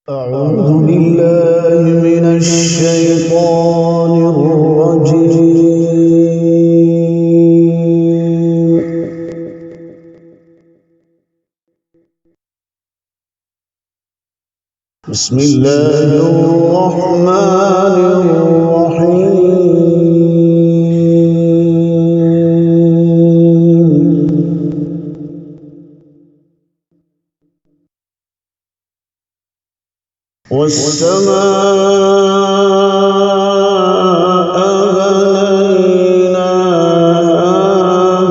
أعوذ بالله من الشيطان الرجيم. بسم الله الرحمن الرحيم. والسماء بنيناها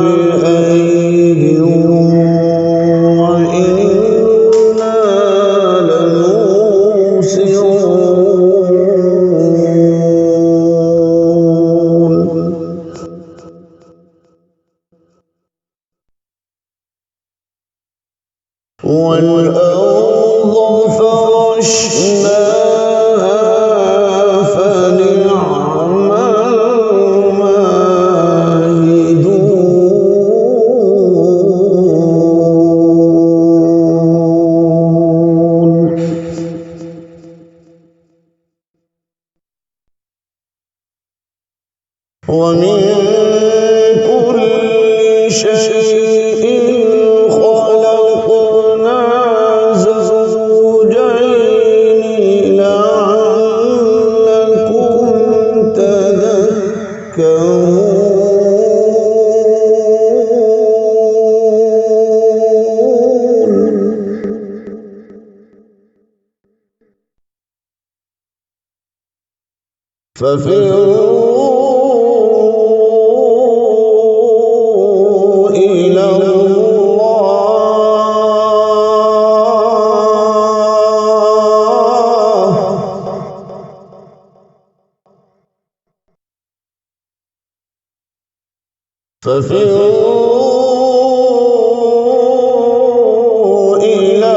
بأيد وإنا لموسعون. والأرض فرشناها فنعم الماهدون. ومن كل شيء خلقنا زوجين لعلكم تذكرون. ففروا إلى الله. ففروا إلى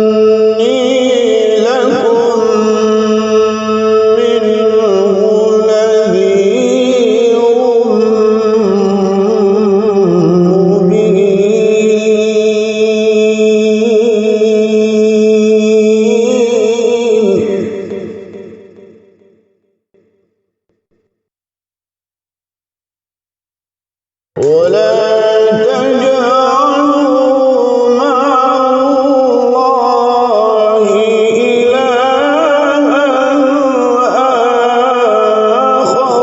إني لكم منه نذير مبين. ولا تجعلوا مع الله إلها آخر.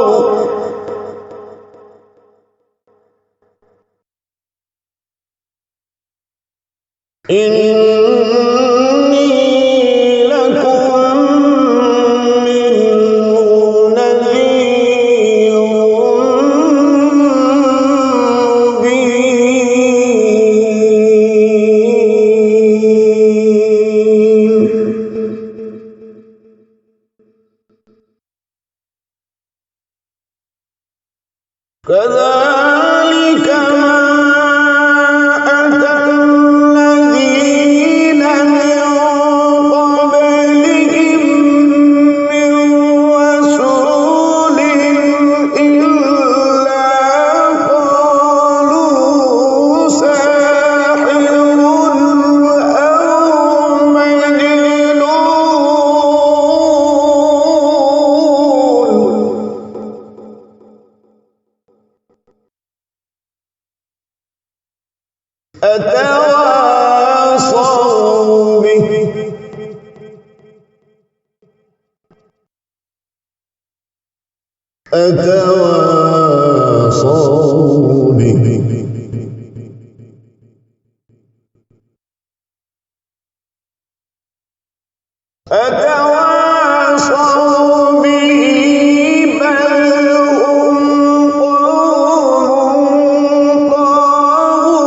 إني لكم منه نذير مبين. كذلك ما أتى الذين من قبلهم من رسول إلا قالوا ساحر أو مجنون. أتواصوا به. أتواصوا به. أتواصوا به بل هم قوم طاغون.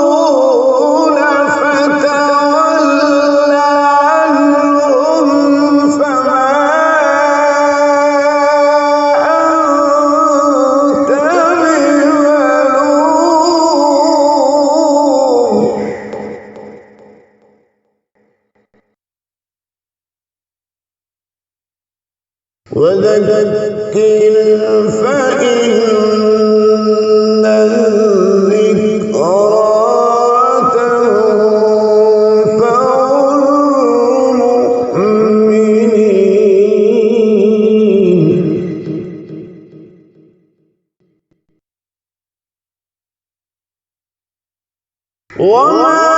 فتول عنهم فما أنت بملوم. وذكر فإن الذكرى تنفع المؤمنين وما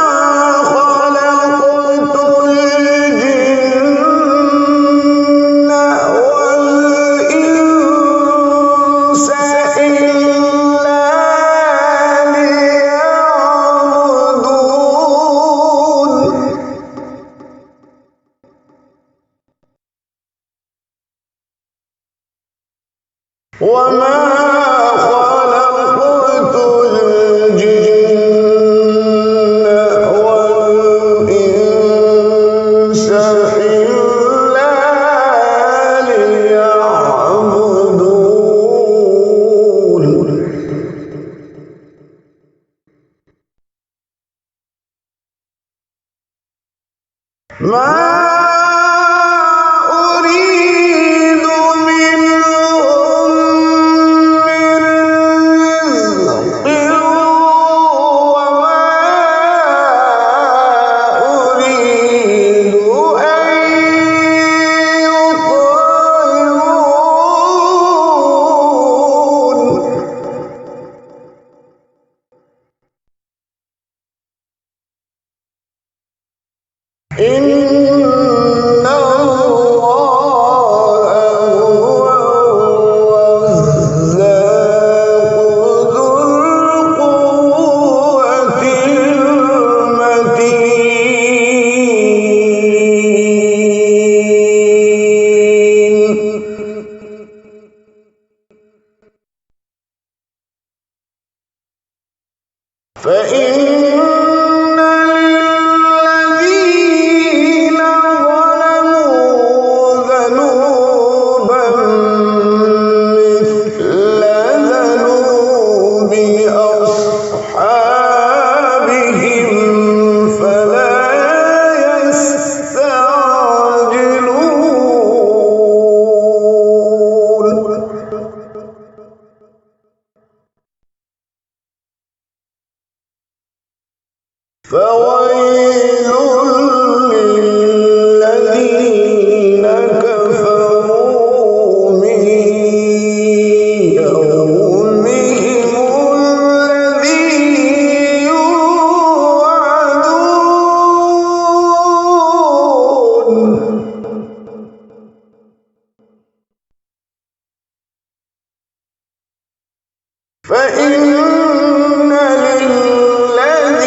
خلقت الجن والإنس إلا ليعبدون وما خلقت الجن والإنس إلا ليعبدون ما أريد منهم من رزق وما أريد أن يطعمون إن الله هو الرزاق ذو القوة المتين فإن للذين ظلموا ذنوبا مثل ذنوب أصحابهم فلا يستعجلون فويل للذين كفروا من يومهم الذي يوعدون فإن للذين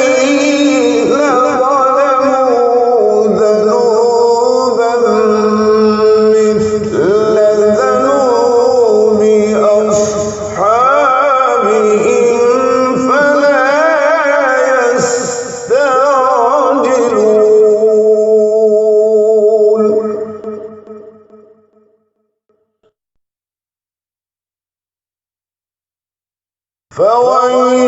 ظلموا ذنوبا مثل ذنوب أصحابهم فلا يستعجلون فويل